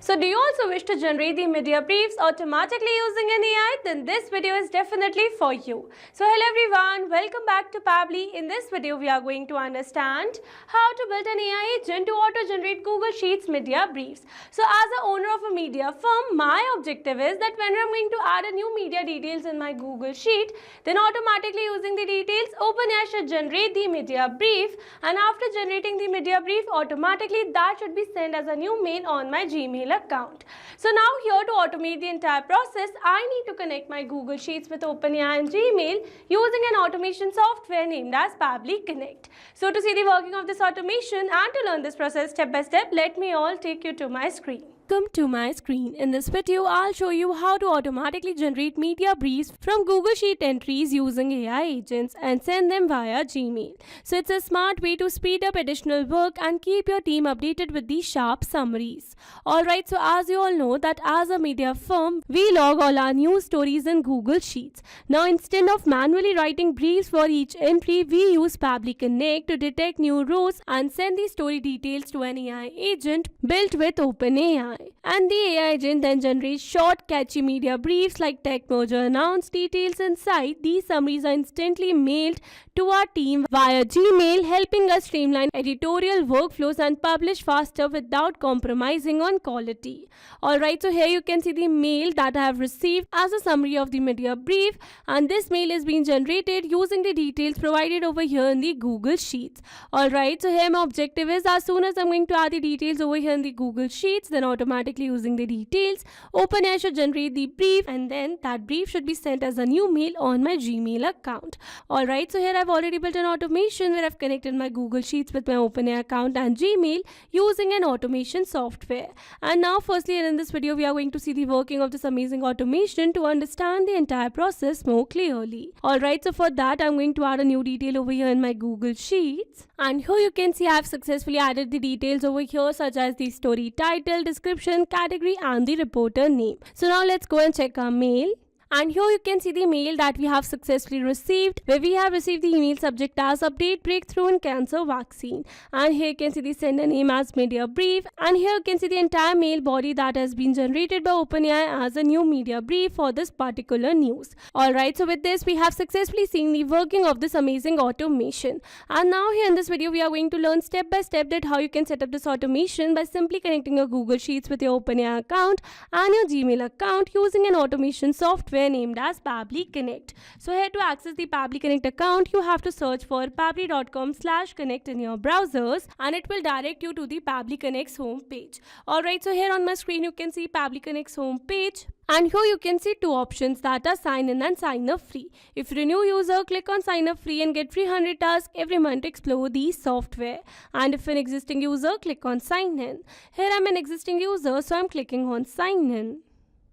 So do you also wish to generate the media briefs automatically using an AI? Then this video is definitely for you. So hello everyone, welcome back to Pabbly. In this video, we are going to understand how to build an AI agent to auto-generate Google Sheets media briefs. So as the owner of a media firm, my objective is that when I'm going to add a new media details in my Google Sheet, then automatically using the details, OpenAI should generate the media brief, and after generating the media brief, automatically that should be sent as a new mail on my Gmail account. So now here to automate the entire process, I need to connect my Google Sheets with OpenAI and Gmail using an automation software named as Pabbly Connect. So to see the working of this automation and to learn this process step by step, let me all take you to my screen. Come to my screen. In this video, I'll show you how to automatically generate media briefs from Google Sheet entries using AI agents and send them via Gmail. So it's a smart way to speed up additional work and keep your team updated with these sharp summaries. Alright, so as you all know that as a media firm, we log all our news stories in Google Sheets. Now instead of manually writing briefs for each entry, we use Pabbly Connect to detect new rows and send the story details to an AI agent built with OpenAI. And the AI agent then generates short, catchy media briefs like tech merger announced details inside. These summaries are instantly mailed to our team via Gmail, helping us streamline editorial workflows and publish faster without compromising on quality. Alright, so here you can see the mail that I have received as a summary of the media brief, and this mail is being generated using the details provided over here in the Google Sheets. Alright, so here my objective is as soon as I'm going to add the details over here in the Google Sheets, then automatically using the details, OpenAI should generate the brief, and then that brief should be sent as a new mail on my Gmail account. Alright, so here I've already built an automation where I've connected my Google Sheets with my OpenAI account and Gmail using an automation software. And now firstly, in this video, we are going to see the working of this amazing automation to understand the entire process more clearly. Alright, so for that, I'm going to add a new detail over here in my Google Sheets. And here you can see I've successfully added the details over here such as the story title, description, category and the reporter name. So now let's go and check our mail. And here you can see the mail that we have successfully received, where we have received the email subject as update breakthrough in cancer vaccine. And here you can see the sender name as media brief. And here you can see the entire mail body that has been generated by OpenAI as a new media brief for this particular news. Alright, so with this, we have successfully seen the working of this amazing automation. And now here in this video, we are going to learn step by step that how you can set up this automation by simply connecting your Google Sheets with your OpenAI account and your Gmail account using an automation software named as Pabbly Connect. So here to access the Pabbly Connect account, you have to search for pabbly.com/connect in your browsers, and it will direct you to the Pabbly Connect's home page. Alright, so here on my screen you can see Pabbly Connect's home page. And here you can see two options that are sign in and sign up free. If you're a new user, click on sign up free and get 300 tasks every month to explore the software. And if you're an existing user, click on sign in. Here I'm an existing user, so I'm clicking on sign in.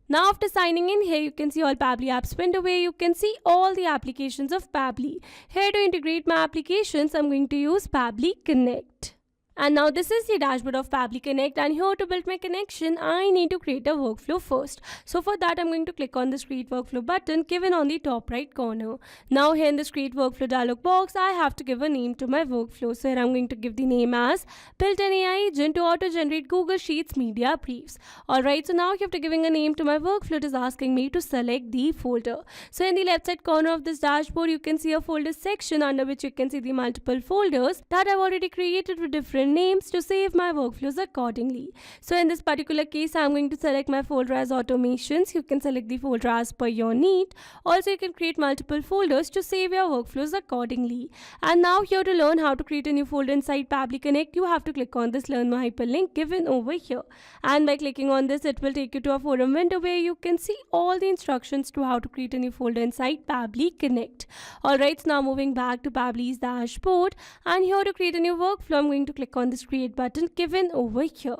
Now after signing in, here you can see all Pabbly apps window where you can see all the applications of Pabbly. Here to integrate my applications, I'm going to use Pabbly Connect. And now this is the dashboard of Pabbly Connect, and here to build my connection, I need to create a workflow first. So for that, I'm going to click on this create workflow button given on the top right corner. Now here in this create workflow dialog box, I have to give a name to my workflow. So here I'm going to give the name as build an AI agent to auto generate Google Sheets media briefs. Alright, so now after giving a name to my workflow, it is asking me to select the folder. So in the left side corner of this dashboard, you can see a folder section under which you can see the multiple folders that I've already created with different names to save my workflows accordingly. So in this particular case, I'm going to select my folder as automations. You can select the folder as per your need. Also, you can create multiple folders to save your workflows accordingly. And now here to learn how to create a new folder inside Pabbly Connect, you have to click on this learn more hyperlink given over here. And by clicking on this, it will take you to a forum window where you can see all the instructions to how to create a new folder inside Pabbly Connect. Alright, so now moving back to Pabbly's dashboard, and here to create a new workflow, I'm going to click on this create button given over here.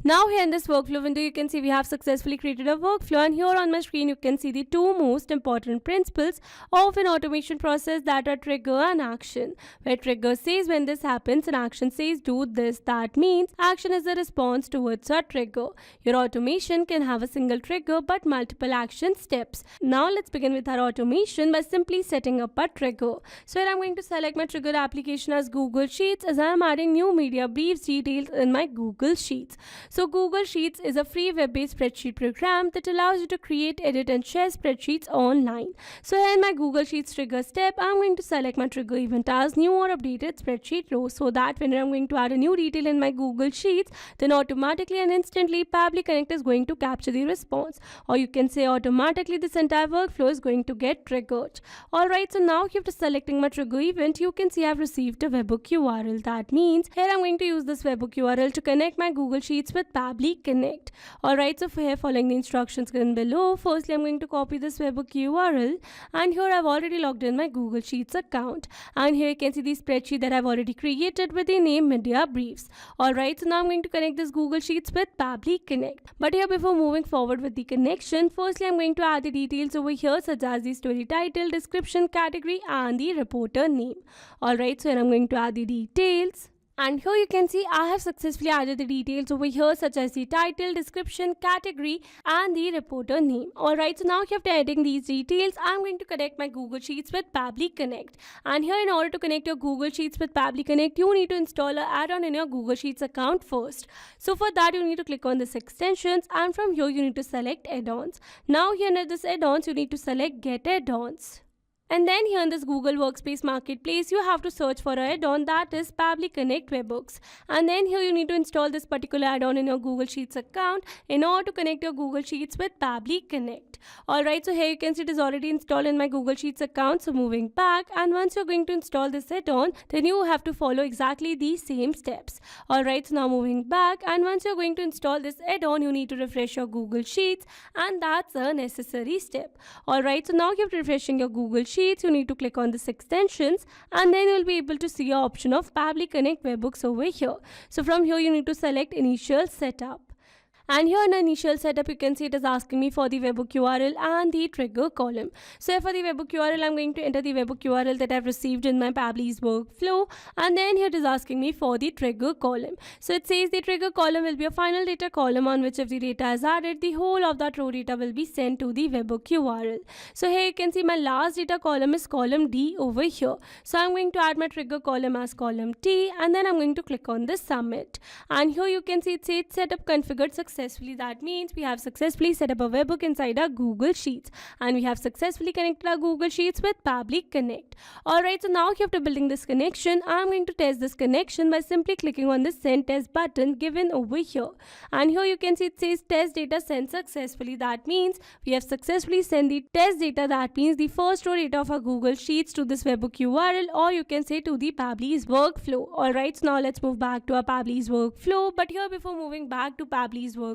Now here in this workflow window, you can see we have successfully created a workflow, and here on my screen you can see the two most important principles of an automation process, that are trigger and action. Where trigger says when this happens and action says do this. That means action is a response towards a trigger. Your automation can have a single trigger but multiple action steps. Now let's begin with our automation by simply setting up a trigger. So here I'm going to select my trigger application as Google Sheets, as I am adding new media briefs details in my Google Sheets. So Google Sheets is a free web-based spreadsheet program that allows you to create, edit and share spreadsheets online. So here in my Google Sheets trigger step, I'm going to select my trigger event as new or updated spreadsheet row, so that when I'm going to add a new detail in my Google Sheets, then automatically and instantly Pabbly Connect is going to capture the response, or you can say automatically this entire workflow is going to get triggered. Alright, so now after selecting my trigger event, you can see I've received a webhook URL. That means here I'm going to use this webhook URL to connect my Google Sheets with Pabbly Connect. Alright, so for here, following the instructions given below, firstly I'm going to copy this webhook URL, and here I've already logged in my Google Sheets account, and here you can see the spreadsheet that I've already created with the name Media Briefs. Alright, so now I'm going to connect this Google Sheets with Pabbly Connect. But here, before moving forward with the connection, firstly I'm going to add the details over here, such as the story title, description, category and the reporter name. Alright, so here I'm going to add the details. And here you can see I have successfully added the details over here, such as the title, description, category and the reporter name. Alright, so now after adding these details, I'm going to connect my Google Sheets with Pabbly Connect. And here, in order to connect your Google Sheets with Pabbly Connect, you need to install an add-on in your Google Sheets account first. So for that, you need to click on this extensions, and from here you need to select add-ons. Now here under this add-ons, you need to select get add-ons. And then here in this Google Workspace Marketplace, you have to search for an add-on, that is Pabbly Connect Webhooks. And then here you need to install this particular add-on in your Google Sheets account in order to connect your Google Sheets with Pabbly Connect. Alright, so here you can see it is already installed in my Google Sheets account. So moving back, and once you're going to install this add-on, then you have to follow exactly these same steps. Alright, so now moving back, and once you're going to install this add-on, you need to refresh your Google Sheets, and that's a necessary step. Alright, so now you're refreshing your Google Sheets, you need to click on this extensions, and then you'll be able to see your option of Pabbly Connect Webhooks over here. So from here you need to select initial setup. And here in the initial setup, you can see it is asking me for the webhook URL and the trigger column. So for the webhook URL, I'm going to enter the webhook URL that I've received in my Pabbly's workflow. And then here it is asking me for the trigger column. So it says the trigger column will be a final data column on which if the data is added, the whole of that row data will be sent to the webhook URL. So here you can see my last data column is column D over here. So I'm going to add my trigger column as column T, and then I'm going to click on this submit. And here you can see it says setup configured successfully. That means we have successfully set up a webhook inside our Google Sheets, and we have successfully connected our Google Sheets with Pabbly Connect. Alright, so now after building this connection, I'm going to test this connection by simply clicking on the send test button given over here. And here you can see it says test data sent successfully. That means we have successfully sent the test data, that means the first row data of our Google Sheets, to this webhook URL, or you can say to the Pabbly's workflow. Alright, so now let's move back to our Pabbly's workflow. But here, before moving back to Pabbly's workflow,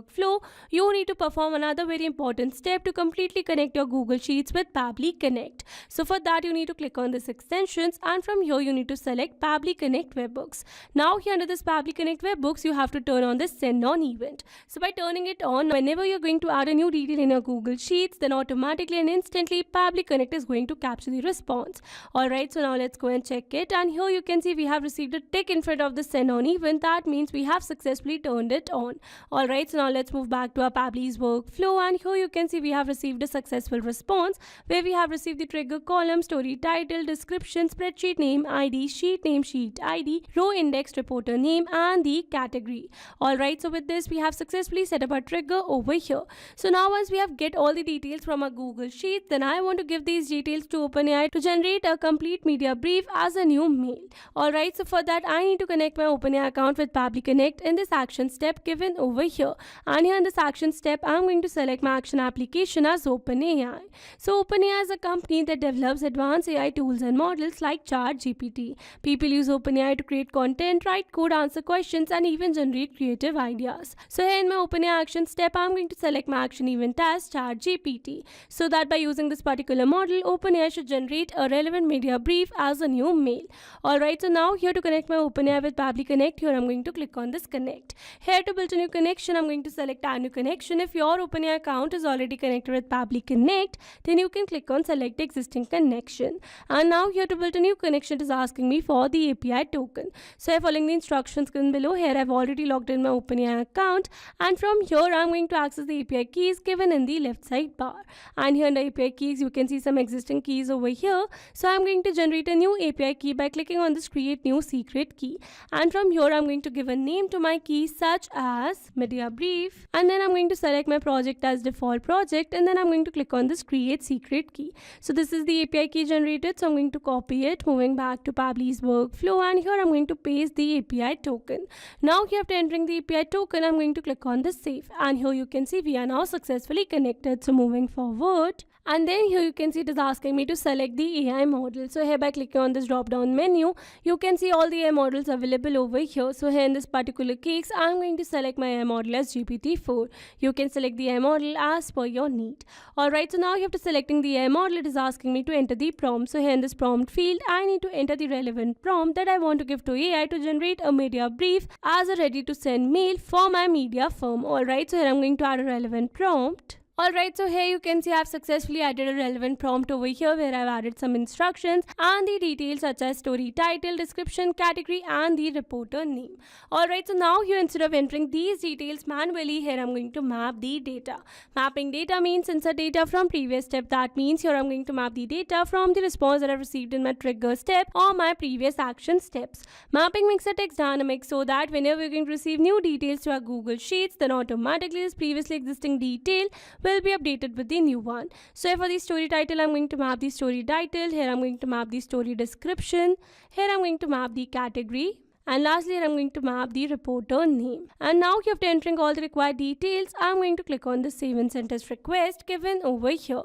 you need to perform another very important step to completely connect your Google Sheets with Pabbly Connect. So for that, you need to click on this extensions, and from here you need to select Pabbly Connect Webhooks. Now here under this Pabbly Connect Webhooks, you have to turn on this send on event. So by turning it on, whenever you're going to add a new detail in your Google Sheets, then automatically and instantly Pabbly Connect is going to capture the response. Alright, so now let's go and check it, and here you can see we have received a tick in front of the send on event. That means we have successfully turned it on. Alright, so now let's move back to our Pabbly's workflow, and here you can see we have received a successful response where we have received the trigger column, story title, description, spreadsheet name, ID, sheet name, sheet ID, row index, reporter name and the category. Alright, so with this we have successfully set up our trigger over here. So now once we have get all the details from our Google Sheets, then I want to give these details to OpenAI to generate a complete media brief as a new mail. Alright, so for that I need to connect my OpenAI account with Pabbly Connect in this action step given over here. And here in this action step, I'm going to select my action application as OpenAI. So OpenAI is a company that develops advanced AI tools and models like ChatGPT. People use OpenAI to create content, write code, answer questions and even generate creative ideas. So here in my OpenAI action step, I'm going to select my action event as ChatGPT, so that by using this particular model, OpenAI should generate a relevant media brief as a new mail. Alright, so now here to connect my OpenAI with Pabbly Connect, here I'm going to click on this connect. Here to build a new connection, I'm going going to select add new connection. If your OpenAI account is already connected with Pabbly Connect, then you can click on select existing connection. And now here to build a new connection, it is asking me for the API token. So following the instructions given below, here I've already logged in my OpenAI account, and from here I'm going to access the API keys given in the left side bar. And here in the API keys, you can see some existing keys over here. So I'm going to generate a new API key by clicking on this create new secret key. And from here I'm going to give a name to my key such as Media Brief, and then I'm going to select my project as default project, and then I'm going to click on this create secret key. So this is the API key generated, so I'm going to copy it, moving back to Pabbly's workflow, and here I'm going to paste the API token. Now here after entering the API token, I'm going to click on the save, and here you can see we are now successfully connected. So moving forward, and then here you can see it is asking me to select the AI model. So here by clicking on this drop down menu, you can see all the AI models available over here. So here in this particular case, I'm going to select my AI model as GPT-4. You can select the AI model as per your need. Alright, so now after selecting the AI model, it is asking me to enter the prompt. So here in this prompt field, I need to enter the relevant prompt that I want to give to AI to generate a media brief as a ready to send mail for my media firm. Alright, so here I'm going to add a relevant prompt. Alright, so here you can see I've successfully added a relevant prompt over here where I've added some instructions and the details such as story title, description, category and the reporter name. Alright, so now here instead of entering these details manually, here I'm going to map the data. Mapping data means insert data from previous step. That means here I'm going to map the data from the response that I've received in my trigger step or my previous action steps. Mapping makes the text dynamic so that whenever we're going to receive new details to our Google Sheets, then automatically this previously existing detail will be updated with the new one. So for the story title, I'm going to map the story title. Here I'm going to map the story description. Here I'm going to map the category. And lastly, I'm going to map the reporter name. And now after entering all the required details, I'm going to click on the save and send test request given over here.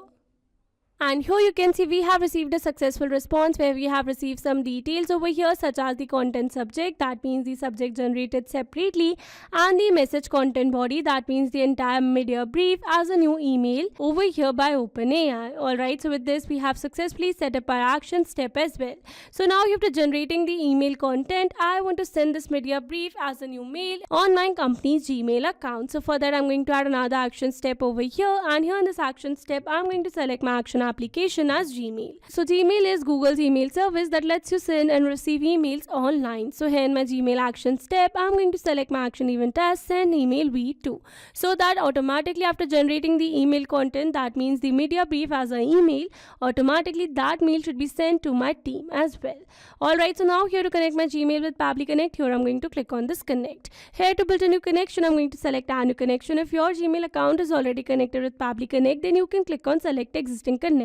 And here you can see we have received a successful response where we have received some details over here such as the content subject, that means the subject generated separately, and the message content body, that means the entire media brief as a new email over here by OpenAI. Alright, so with this we have successfully set up our action step as well. So now after generating the email content, I want to send this media brief as a new mail on my company's Gmail account. So for that I'm going to add another action step over here, and here in this action step I'm going to select my action application as Gmail. So Gmail is Google's email service that lets you send and receive emails online. So here in my Gmail action step, I'm going to select my action event as send email v2. So that automatically after generating the email content, that means the media brief as an email, automatically that mail should be sent to my team as well. Alright, so now here to connect my Gmail with Pabbly Connect, here I'm going to click on this connect. Here to build a new connection, I'm going to select add new connection. If your Gmail account is already connected with Pabbly Connect, then you can click on select existing connection.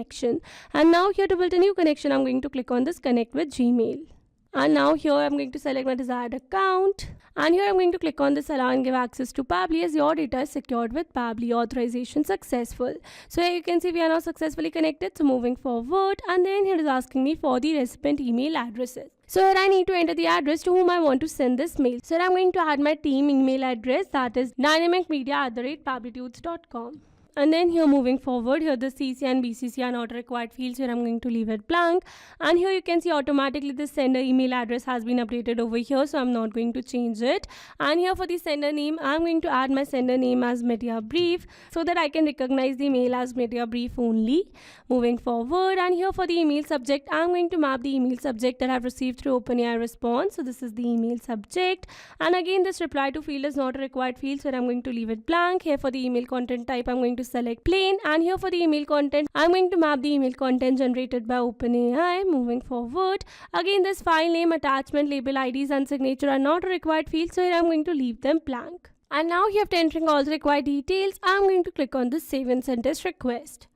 And now here to build a new connection, I'm going to click on this connect with Gmail. And now here I'm going to select my desired account, and here I'm going to click on this allow and give access to Pabbly as your data is secured with Pabbly. Authorization successful. So here you can see we are now successfully connected. So moving forward, and then here is asking me for the recipient email addresses. So here I need to enter the address to whom I want to send this mail. So here I'm going to add my team email address, that is dynamicmedia@pabblytudes.com. And then here moving forward, here the CC and BCC are not required fields. Here I'm going to leave it blank, and here you can see automatically the sender email address has been updated over here, so I'm not going to change it. And here for the sender name, I'm going to add my sender name as Media Brief so that I can recognize the mail as Media Brief only. Moving forward, and here for the email subject, I'm going to map the email subject that I've received through OpenAI response. So this is the email subject, and again this reply to field is not a required field, so I'm going to leave it blank. Here for the email content type, I'm going to select plain, and here for the email content, I'm going to map the email content generated by OpenAI. Moving forward, again this file name, attachment, label, IDs and signature are not a required field, so here I'm going to leave them blank. And now here after entering all the required details, I'm going to click on this save and send test request.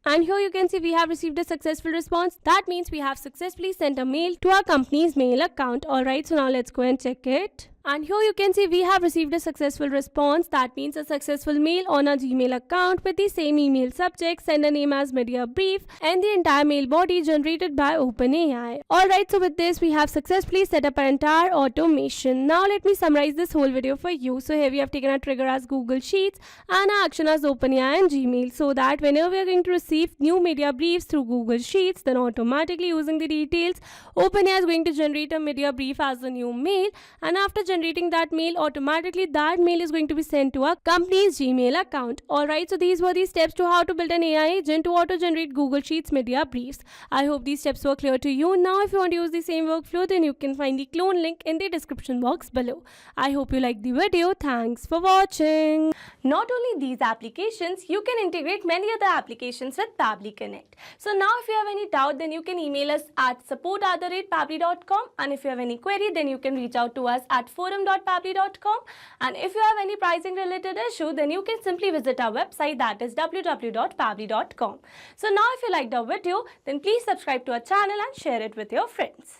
And here you can see we have received a successful response. That means we have successfully sent a mail to our company's mail account. Alright, so now let's go and check it. And here you can see we have received a successful response. That means a successful mail on our Gmail account with the same email subject, sender name as Media Brief, and the entire mail body generated by OpenAI. Alright, so with this we have successfully set up our entire automation. Now let me summarize this whole video for you. So here we have taken our trigger as Google Sheets and our action as OpenAI and Gmail, so that whenever we are going to receive new media briefs through Google Sheets, then automatically using the details, OpenAI is going to generate a media brief as a new mail, and after generating that mail, automatically that mail is going to be sent to our company's Gmail account. Alright, so these were the steps to how to build an AI agent to auto-generate Google Sheets media briefs. I hope these steps were clear to you. Now, if you want to use the same workflow, then you can find the clone link in the description box below. I hope you liked the video. Thanks for watching. Not only these applications, you can integrate many other applications with Pabbly Connect. So now if you have any doubt, then you can email us at support@pabbly.com, and if you have any query, then you can reach out to us at forum.pabbly.com, and if you have any pricing related issue, then you can simply visit our website, that is www.pabbly.com. So now if you liked our video, then please subscribe to our channel and share it with your friends.